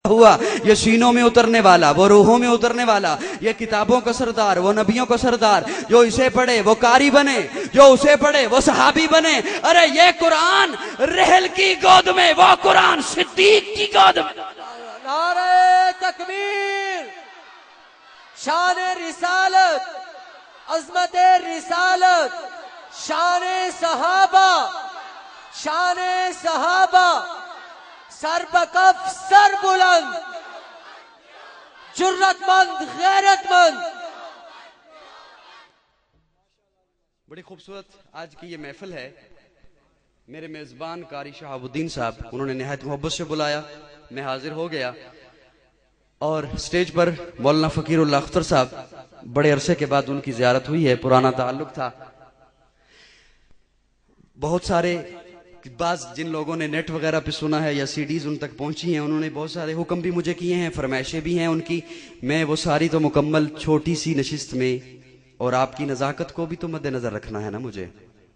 हुआ, ये सीनों में उतरने वाला, वो रूहों में उतरने वाला, ये किताबों का सरदार, वो नबियों का सरदार, जो इसे पढ़े वो कारी बने, जो उसे पढ़े वो सहाबी बने। अरे ये कुरान रहल की गोद में, वो कुरान सिद्दीक की गोद में। नारे तकबीर, शान रिसालत, अजमत रिसालत, शान सहाबा, शान सहाबा, सर बकफ सर बुलंद, जुर्रतमंद गैरतमंद। बड़ी खूबसूरत आज की ये महफिल है। मेरे मेजबान कारी शहाबुद्दीन साहब, उन्होंने निहायत मोहब्बत से बुलाया, मैं हाजिर हो गया और स्टेज पर मौलाना फकीरुल्लाह अख्तर साहब, बड़े अरसे के बाद उनकी ज़ियारत हुई है, पुराना ताल्लुक था। बहुत सारे बाज जिन लोगों ने नेट वगैरह पे सुना है या सीडीज उन तक पहुंची हैं, उन्होंने बहुत सारे हुक्म भी मुझे किए हैं, फरमाइशें भी हैं उनकी। मैं वो सारी तो मुकम्मल छोटी सी नशिस्त में, और आपकी नज़ाकत को भी तो मद्देनजर रखना है ना मुझे,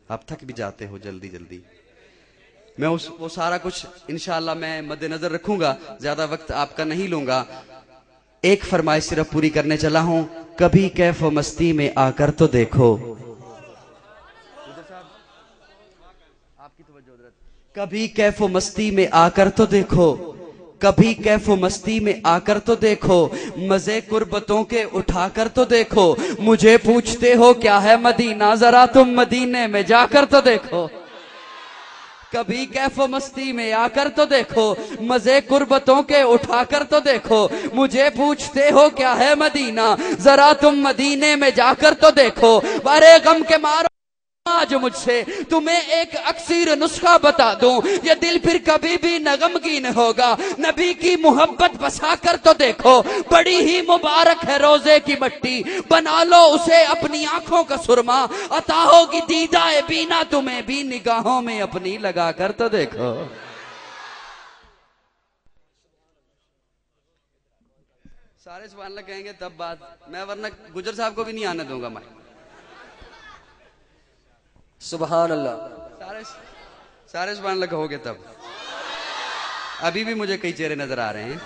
आप थक भी जाते हो जल्दी जल्दी। मैं वो सारा कुछ इंशाअल्लाह मैं मद्देनजर रखूंगा, ज्यादा वक्त आपका नहीं लूंगा। एक फरमाइश सिर्फ पूरी करने चला हूं, कभी कैफ मस्ती में आकर तो देखो, कभी कैफ मस्ती में आकर तो देखो, कभी कैफ मस्ती में आकर तो देखो, मजे कुर्बतों के उठाकर तो देखो। मुझे पूछते हो क्या है मदीना, जरा तुम मदीने में जाकर तो देखो। कभी कैफ मस्ती में आकर तो देखो, मजे कुर्बतों के उठाकर तो देखो। मुझे पूछते हो क्या है मदीना, जरा तुम मदीने में जाकर तो देखो। बारे गम के मारो आज मुझसे तुम्हें एक अक्सीर नुस्खा बता दूं, ये दिल फिर कभी भी नगमगीन होगा। नबी की मोहब्बत बसा कर तो देखो, बड़ी ही मुबारक है रोजे की मट्टी, बना लो उसे अपनी आंखों का सुरमा। अता होगी दीदाए बीना तुम्हें भी, निगाहों में अपनी लगा कर तो देखो। सारे सुभान अल्लाह कहेंगे तब बात, मैं वरना गुजर साहब को भी नहीं आने दूंगा मैं। सुभान अल्लाह, सारे सुभान अल्लाह कहोगे तब। अभी भी मुझे कई चेहरे नजर आ रहे हैं।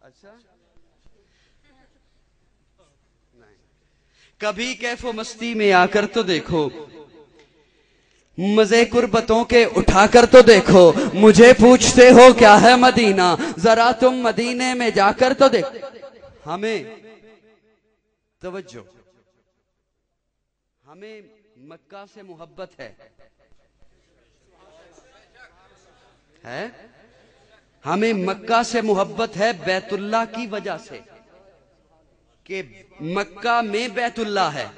अच्छा नहीं, कभी कैफो मस्ती में आकर तो देखो, मजे कुर्बतों के उठाकर तो देखो। मुझे पूछते हो क्या है मदीना, जरा तुम मदीने में जाकर तो देखो। हमें तवज्जो, हमें मक्का से मोहब्बत है? हमें मक्का से मोहब्बत है बैतुल्लाह की वजह से, कि मक्का में बैतुल्लाह है।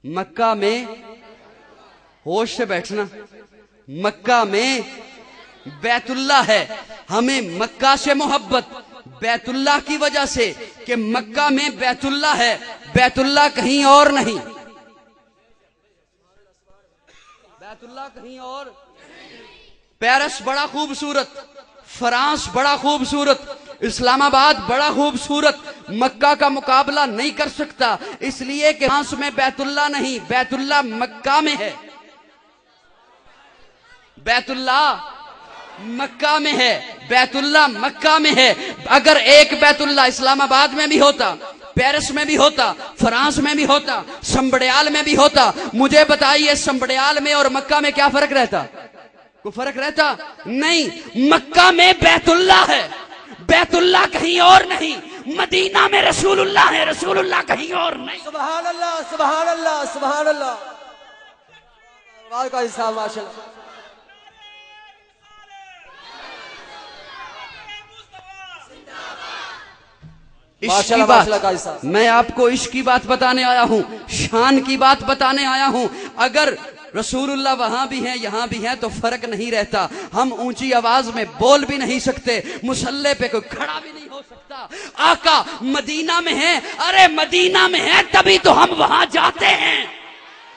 मक्का में, होश से बैठना, मक्का में बैतुल्लाह है। हमें मक्का से मोहब्बत बैतुल्लाह की वजह से, कि मक्का में बैतुल्लाह है, बैतुल्लाह कहीं और नहीं, बैतुल्लाह कहीं और। पेरिस बड़ा खूबसूरत, फ्रांस बड़ा खूबसूरत, इस्लामाबाद बड़ा खूबसूरत, मक्का का मुकाबला नहीं कर सकता, इसलिए कि फ्रांस में बैतुल्लाह नहीं, बैतुल्लाह मक्का में है। बैतुल्लाह मक्का में है, बैतुल्लाह मक्का में है। अगर एक बैतुल्लाह इस्लामाबाद में भी होता, पेरिस में भी होता, फ्रांस में भी होता, संबड़ियाल में भी होता, मुझे बताइए संबड़ियाल में और मक्का में क्या फर्क रहता? कोई फर्क रहता? नहीं। मक्का में बैतुल्लाह है, बैतुल्लाह कहीं और नहीं, मदीना में रसूलुल्लाह है, रसूलुल्लाह कहीं और नहीं। सुभान अल्लाह, सुभान अल्लाह, सुभान अल्लाह। का हिसाब माशाल्लाह। मैं आपको इश्क की बात बताने आया हूँ, शान की बात बताने आया हूँ। अगर रसूलुल्लाह वहां भी हैं यहां भी हैं तो फर्क नहीं रहता। हम ऊंची आवाज में बोल भी नहीं सकते, मुसल्ले पे कोई खड़ा भी नहीं हो सकता। आका मदीना में है, अरे मदीना में है तभी तो हम वहां जाते हैं।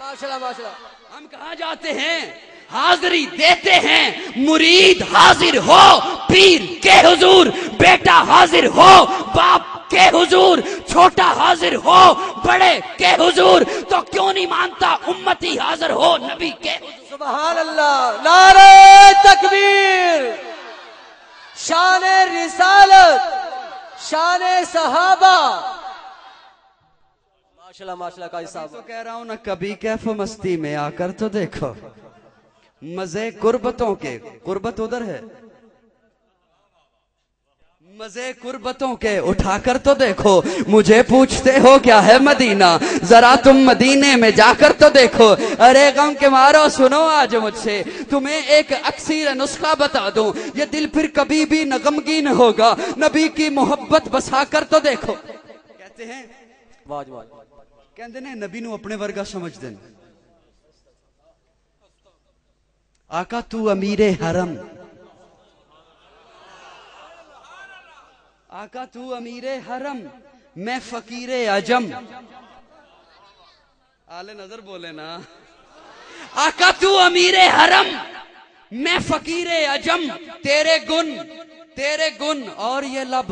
माशाल्लाह माशाल्लाह। हम कहाँ जाते हैं? हाजिरी देते हैं। मुरीद हाजिर हो पीर के हुजूर, बेटा हाजिर हो बाप के हुजूर, छोटा हाजिर हो बड़े के हुजूर, तो क्यों नहीं मानता उम्मती हाजिर हो नबी के हुजूर। सुभान अल्लाह, नारे तकबीर, शान रिसालत, शान सहाबा। माशाल्लाह माशाल्लाह का हिसाब। तो कह रहा हूं ना, कभी कैफ मस्ती में आकर तो देखो मजे कुर्बतों के। कुर्बत उधर है, मजे कुर्बतों के उठाकर तो देखो। मुझे पूछते हो क्या है मदीना, जरा तुम मदीने में जाकर तो देखो। अरे गम के मारो सुनो आज मुझसे, तुम्हें एक अक्सीर नुस्खा बता दूं, ये दिल फिर कभी भी न गमगीन होगा। नबी की मोहब्बत बसाकर तो देखो। कहते हैं वाज वाज कहते ने नबी नू अपने वर्गा समझ देन। आका तू अमीरे हरम, आका तू अमीरे हरम, मैं फकीरे अजम। आले नजर बोले ना। आका तू अमीरे हरम, मैं फकीरे अजम। तेरे गुण और ये लब,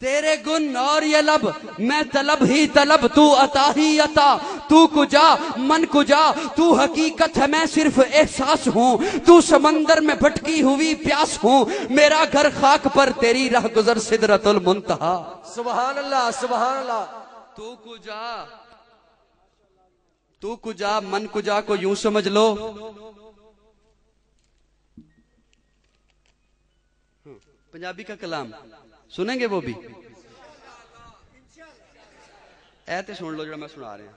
तेरे गुण और ये लब, मैं तलब ही तलब, तू अता ही अता। तू कुजा मन कुजा, तू हकीकत है मैं सिर्फ एहसास हूँ। तू समंदर में भटकी हुई प्यास हूँ, मेरा घर खाक पर तेरी राह गुजर सिदरतुल मुंतहा। सुभान अल्लाह सुभान अल्लाह। तू कुजा मन कुजा को यूं समझ लो, पंजाबी का कलाम सुनेंगे वो भी। ऐते सुन लो जो मैं सुना रहे हैं।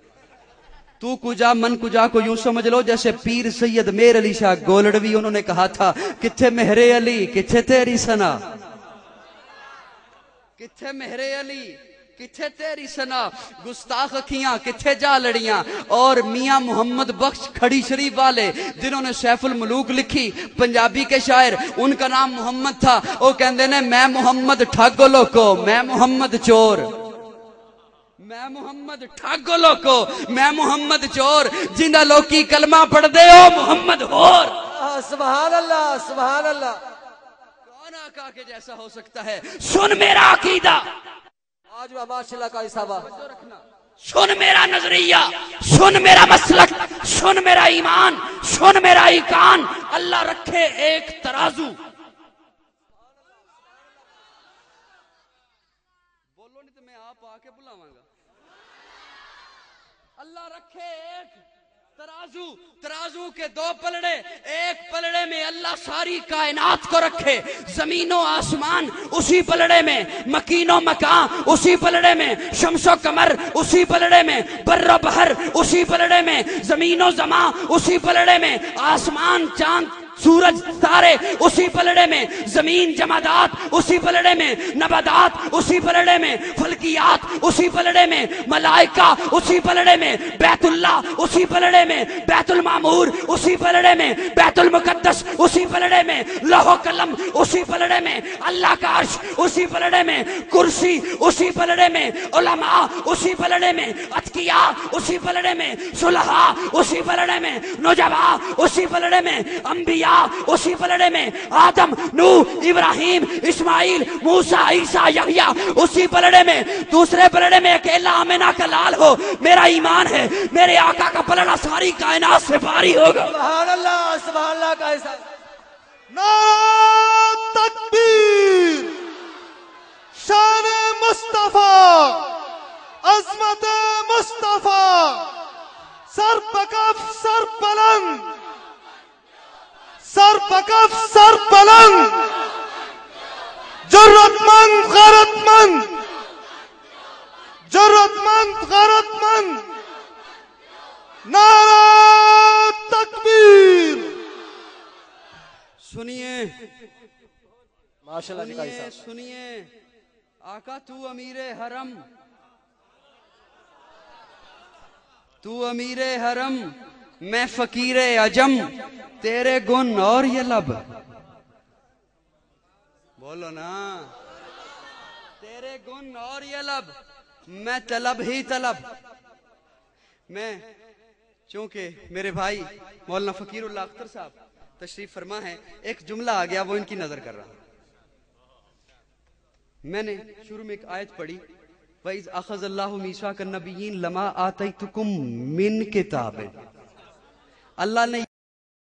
तू कुजा मन कुजा को यूं समझ लो जैसे पीर सैयद मेर अली शाह गोलड़वी, उन्होंने कहा था किथे मेहरे अली किथे तेरी सना, किथे मेहरे अली किथे तेरी सना, गुस्ताख अखियां किथे जा लड़ियां। और मियां मोहम्मद बख्श खड़ी शरीफ वाले जिन्होंने सैफुल मलूक लिखी, पंजाबी के शायर, उनका नाम मोहम्मद था। वो कहते ने मैं मोहम्मद ठग लोको, मैं मोहम्मद चोर, मैं मोहम्मद ठग लोको, मैं मोहम्मद चोर। जिंदा लोकी कलमा पढ़ दे ओ मोहम्मद होर। सुभान अल्लाह सुभान अल्लाह। कौन आका के जैसा हो सकता है? सुन मेरा अकीदा, आज माशाल्लाह का हिसाब। सुन मेरा नजरिया, सुन मेरा मसलक, सुन मेरा ईमान, सुन मेरा ईकान। अल्लाह रखे एक तराजू। बोलो नहीं तो मैं आप आके बुलावांगा। अल्लाह रखे एक तराजू, तराजू के दो पलड़े, एक पलड़े में अल्लाह सारी कायनात को रखे, जमीनों आसमान उसी पलड़े में, मकीनो मकान उसी पलड़े में, शम्सो कमर उसी पलड़े में, बर्रो बहर उसी पलड़े में, जमीनो जमा उसी पलड़े में, आसमान चांद सूरज तारे उसी पलड़े में, जमीन जमादात उसी पलड़े में, नबादात उसी पलड़े में, फल्कियात उसी पलड़े में, मलाइका उसी पलड़े में, बैतुल्लाह उसी पलड़े में, बैतुल मामूर उसी पलड़े में, बैतुल मुकद्दस उसी पलड़े में, लौह कलम उसी पलड़े में, अल्लाह का अर्श उसी पलड़े में, कुर्सी उसी पलड़े में, उलमा उसी पलड़े में, अतकिया उसी पलड़े में, सुलहा उसी पलड़े में, नुजबा उसी पलड़े में, अंबिया उसी पलड़े में, आदम नूह इब्राहिम इस्माइल मूसा ईसा यहया उसी पलड़े में। दूसरे पलड़े में अकेला आमिना का लाल हो। मेरा ईमान है मेरे आका का पलड़ा सारी कायनात से भारी होगा। सुभान अल्लाह का हिसाब। नारा तकबीर, शान मुस्तफा, अजमत मुस्तफा, सर पकफ सर पलंग, सर पकफ सर पलंग, जरूरतमंद गैरतमंद, जरूरतमंद गैरतमंद, नारा तकबीर। सुनिए माशाल्लाह का हिसाब। सुनिए आका तू अमीरे हरम, तू अमीरे हरम, मैं फकीरे अजम। तेरे गुण और ये लब, बोलो ना, तेरे गुण और ये लब, मैं तलब ही तलब। मैं चूंकि मेरे भाई मौलाना फकीरुल्लाह अख्तर साहब तशरीफ फरमा है, एक जुमला आ गया वो इनकी नजर कर रहा। मैंने शुरू में एक आयत पढ़ी, वइज़ अख़ज़ल्लाहु मीसाक़न नबिय्यीन लमा आतैतुकुम मिन किताबिन। अल्लाह ने